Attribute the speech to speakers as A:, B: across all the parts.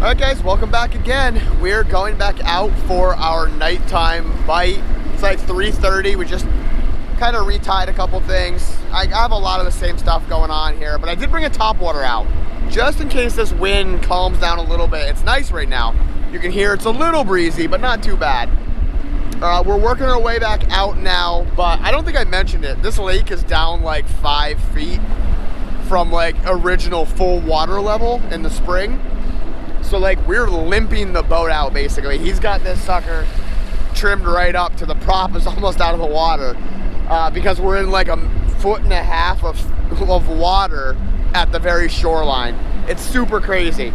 A: Alright guys, welcome back again. We're going back out for our nighttime bite. It's like 3:30. We just kind of retied a couple things. I have a lot of the same stuff going on here, but I did bring a topwater out just in case this wind calms down a little bit. It's nice right now. You can hear it's a little breezy, but not too bad. We're working our way back out now, but I don't think I mentioned it. This lake is down like 5 feet from like original full water level in the spring. So like we're limping the boat out basically. He's got this sucker trimmed right up to the prop is almost out of the water because we're in like 1.5 feet of water at the very shoreline. It's super crazy.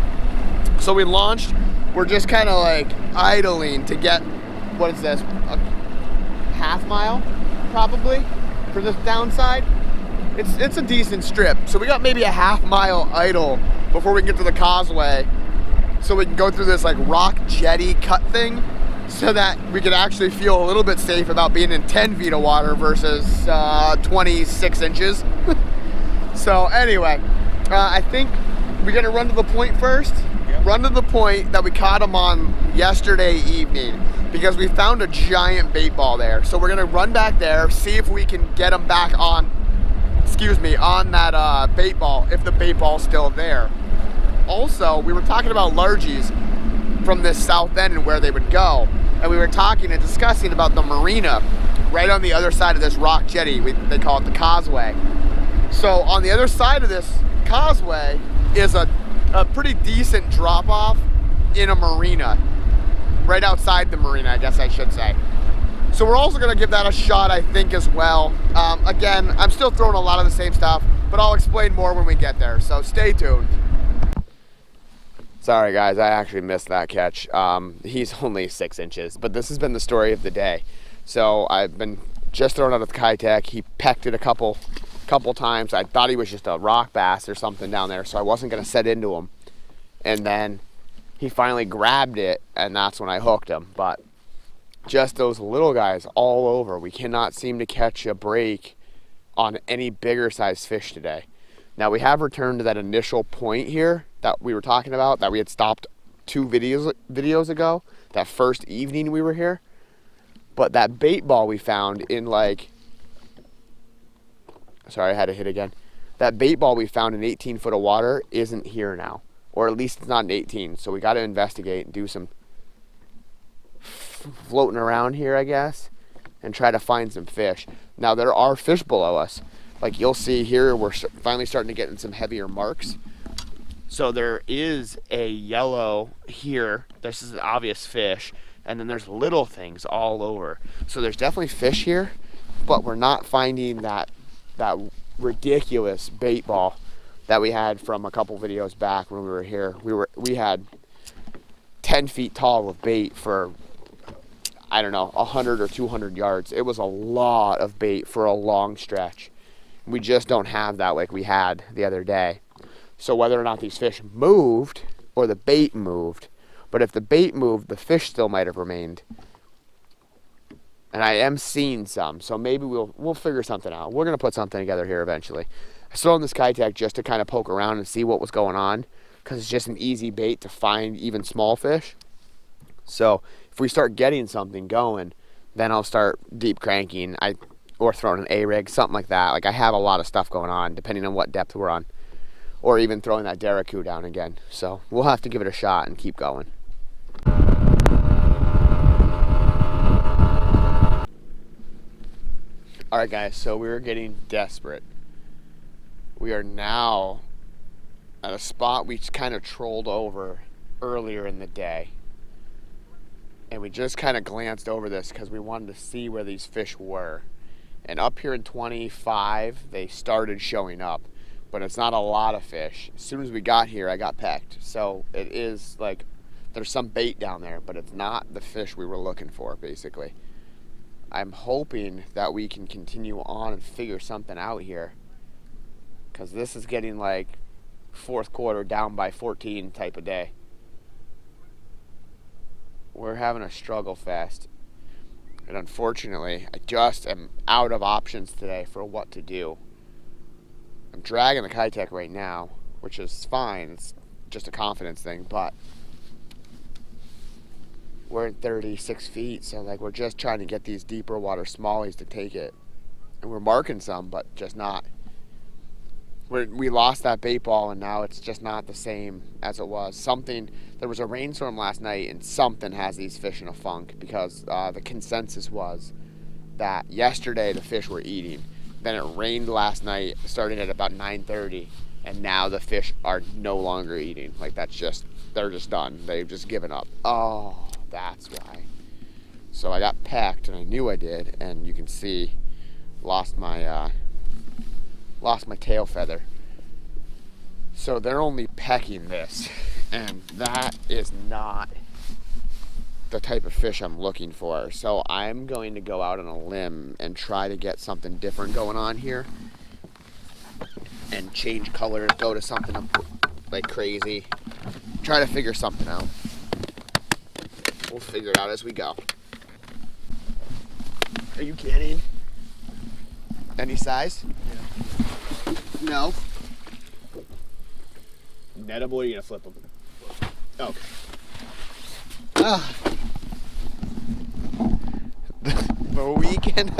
A: So we launched. We're just kind of like idling to get, what is this, a half mile probably for this downside. It's a decent strip. So we got maybe a half mile idle before we can get to the causeway. So we can go through this like rock jetty cut thing so that we can actually feel a little bit safe about being in 10 feet of water versus 26 inches. So anyway, I think we're gonna run to the point first. Yep. Run to the point that we caught them on yesterday evening because we found a giant bait ball there. So we're gonna run back there, see if we can get them back on, on that bait ball, if the bait ball's still there. Also, we were talking about largies from this south end and where they would go. And we were talking and discussing about the marina right on the other side of this rock jetty. They call it the causeway. So on the other side of this causeway is a pretty decent drop off in a marina. Right outside the marina, I guess I should say. So we're also gonna give that a shot, I think, as well. Again, I'm still throwing a lot of the same stuff, but I'll explain more when we get there. So stay tuned. Sorry guys, I actually missed that catch. He's only 6 inches, but this has been the story of the day. So I've been just throwing out at the Kitech. He pecked it a couple times. I thought he was just a rock bass or something down there, so I wasn't gonna set into him. And then he finally grabbed it, and that's when I hooked him. But just those little guys all over. We cannot seem to catch a break on any bigger size fish today. Now we have returned to that initial point here that we were talking about, that we had stopped 2 videos ago, that first evening we were here. But that bait ball we found in like, sorry, I had to hit again. That bait ball we found in 18 foot of water isn't here now, or at least it's not in 18. So we got to investigate and do some floating around here, I guess, and try to find some fish. Now there are fish below us. Like you'll see here, we're finally starting to get in some heavier marks. So there is a yellow here. This is an obvious fish. And then there's little things all over. So there's definitely fish here, but we're not finding that ridiculous bait ball that we had from a couple videos back when we were here. We had 10 feet tall of bait for, I don't know, 100 or 200 yards. It was a lot of bait for a long stretch. We just don't have that like we had the other day. So whether or not these fish moved or the bait moved, but if the bait moved, the fish still might have remained. And I am seeing some, so maybe we'll figure something out. We're gonna put something together here eventually. I was throwing this Kitech just to kind of poke around and see what was going on, because it's just an easy bait to find even small fish. So if we start getting something going, then I'll start deep cranking. Or throwing an A-rig, something like that. Like I have a lot of stuff going on depending on what depth we're on. Or even throwing that Derrick down again. So we'll have to give it a shot and keep going. Alright guys, so we're getting desperate. We are now at a spot we kind of trolled over earlier in the day. And we just kind of glanced over this because we wanted to see where these fish were. And up here in 25, they started showing up, but it's not a lot of fish. As soon as we got here, I got pecked. So it is like, there's some bait down there, but it's not the fish we were looking for, basically. I'm hoping that we can continue on and figure something out here, because this is getting like fourth quarter down by 14 type of day. We're having a struggle fest. And unfortunately, I just am out of options today for what to do. I'm dragging the Kitech right now, which is fine. It's just a confidence thing, but we're at 36 feet, so like we're just trying to get these deeper water smallies to take it. And we're marking some, but just not. We lost that bait ball, and now it's just not the same as it was. There was a rainstorm last night, and something has these fish in a funk, because the consensus was that yesterday the fish were eating. Then it rained last night, starting at about 9:30, and now the fish are no longer eating. Like they're just done. They've just given up. Oh, that's why. So I got pecked, and I knew I did, and you can see, lost my tail feather. So they're only pecking this, and that is not the type of fish I'm looking for. So I'm going to go out on a limb and try to get something different going on here and change colors, go to something like crazy, try to figure something out. We'll figure it out as we go. Are you kidding? Any size? Yeah. No. Nettable, or are you gonna flip them? Okay. The weekend.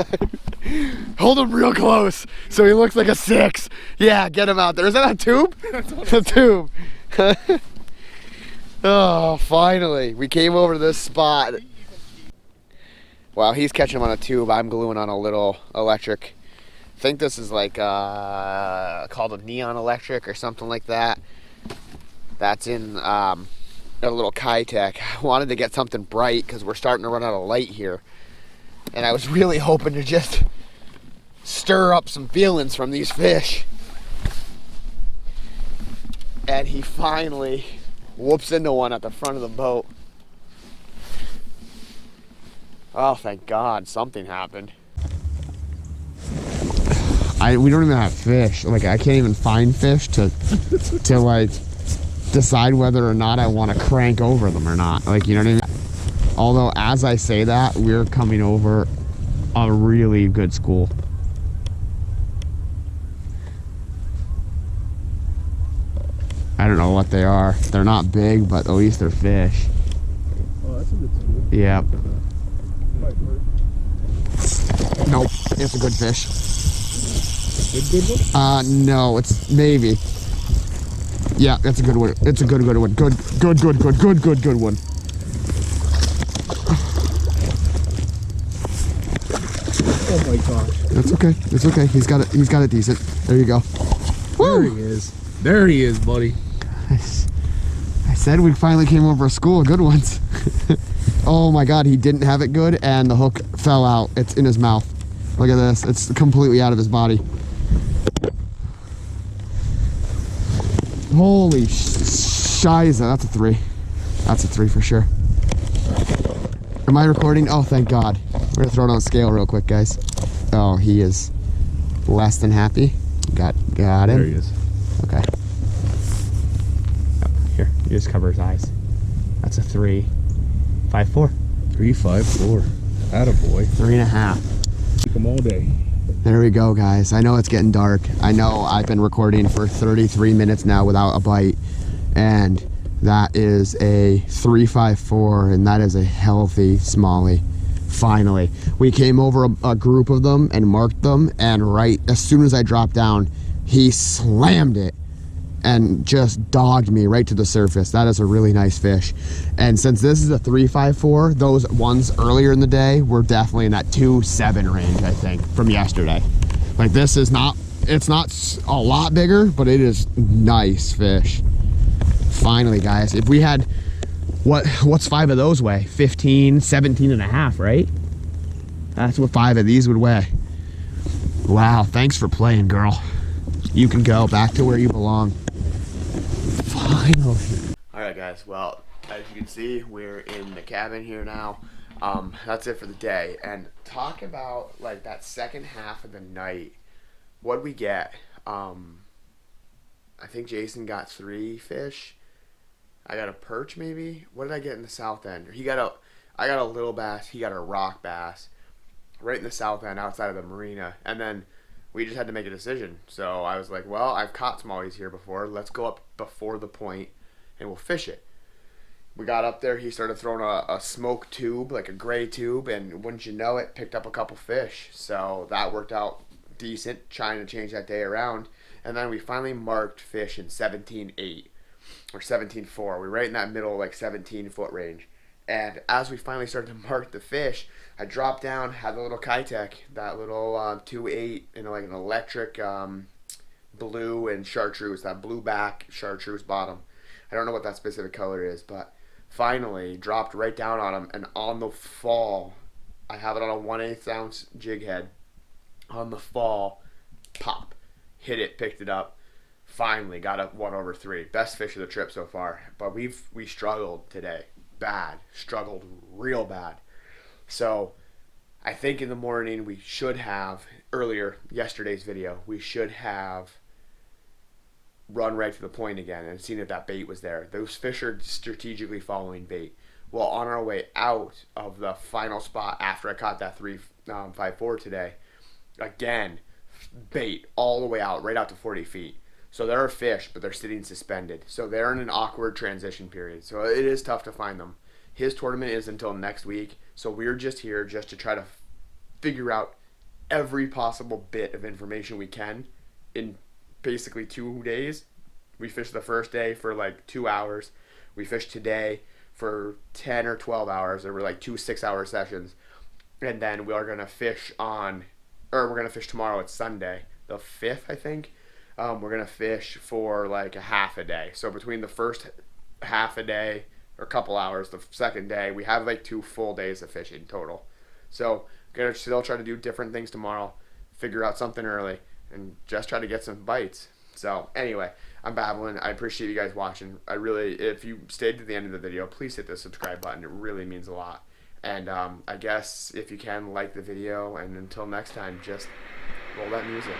A: Hold him real close so he looks like a 6. Yeah, get him out there. Is that a tube? A tube. Oh, finally. We came over to this spot. While he's catching him on a tube, I'm gluing on a little electric. I think this is like called a neon electric or something like that. That's in a little Kitech. I wanted to get something bright because we're starting to run out of light here. And I was really hoping to just stir up some feelings from these fish. And he finally whoops into one at the front of the boat. Oh, thank God, something happened. We don't even have fish. Like, I can't even find fish to like decide whether or not I want to crank over them or not. Like, you know what I mean? Although, as I say that, we're coming over a really good school. I don't know what they are. They're not big, but at least they're fish.
B: Oh, that's a good school.
A: Yep. Nope, it's a good fish.
B: Good one?
A: No, it's maybe. Yeah, that's a good one. It's a good one. Good one.
B: Oh my gosh.
A: That's okay. It's okay. He's got it decent. There you go.
B: There
A: Woo!
B: he is. There he is, buddy.
A: I said we finally came over a school of good ones. Oh my God, he didn't have it good, and the hook fell out. It's in his mouth. Look at this. It's completely out of his body. Holy shiza. That's a 3. That's a 3 for sure. Am I recording? Oh, thank God. We're gonna throw it on scale real quick, guys. Oh, he is less than happy. Got him.
B: There he is.
A: Okay. Oh, here, you just cover his eyes. That's a 3. 5.4.
B: 3.54. Attaboy.
A: 3.5.
B: Take him all day.
A: There we go, guys. I know it's getting dark. I know I've been recording for 33 minutes now without a bite, and that is a 3.54, and that is a healthy smallie. Finally, we came over a group of them and marked them, and right as soon as I dropped down, he slammed it and just dogged me right to the surface. That is a really nice fish. And since this is a 3.54, those ones earlier in the day were definitely in that 2.7 range, I think, from yesterday. Like, this is not, it's not a lot bigger, but it is nice fish. Finally, guys, if we had, what's 5 of those weigh? 15, 17 and a half, right? That's what 5 of these would weigh. Wow, thanks for playing, girl. You can go back to where you belong. Finally. All right, guys. Well, as you can see, we're in the cabin here now. That's it for the day. And talk about like that second half of the night. What'd we get? I think Jason got 3 fish. I got a perch, maybe. What did I get in the south end? I got a little bass. He got a rock bass, right in the south end, outside of the marina. And then we just had to make a decision. So I was like, well, I've caught smallies here before. Let's go up before the point and we'll fish it. We got up there, he started throwing a smoke tube, like a gray tube, and wouldn't you know it, picked up a couple fish. So that worked out decent, trying to change that day around. And then we finally marked fish in 17.8 or 17.4. We're right in that middle, like 17-foot range. And as we finally started to mark the fish, I dropped down, had the little Kitech, that little 2.8, like an electric blue and chartreuse, that blue back, chartreuse bottom. I don't know what that specific color is, but finally dropped right down on him. And on the fall, I have it on a 1/8 ounce jig head. On the fall, pop, hit it, picked it up. Finally got up 1/3. Best fish of the trip so far. But we struggled today, bad, struggled real bad. So I think in the morning we should have, earlier, yesterday's video, we should have run right to the point again and seen if that bait was there. Those fish are strategically following bait. Well, on our way out of the final spot after I caught that 3.54 today, again, bait all the way out, right out to 40 feet. So there are fish, but they're sitting suspended. So they're in an awkward transition period. So it is tough to find them. His tournament is until next week. So we're just here just to try to figure out every possible bit of information we can in basically 2 days. We fished the first day for like 2 hours. We fished today for 10 or 12 hours. There were like 2 6-hour sessions. And then we are going to fish we're going to fish tomorrow. It's Sunday, the 5th, I think. We're going to fish for like a half a day. So between the first half a day or a couple hours, the second day, we have like 2 full days of fishing total. So going to still try to do different things tomorrow, figure out something early, and just try to get some bites. So anyway, I'm babbling. I appreciate you guys watching. If you stayed to the end of the video, please hit the subscribe button. It really means a lot. And I guess if you can, like the video. And until next time, just roll that music.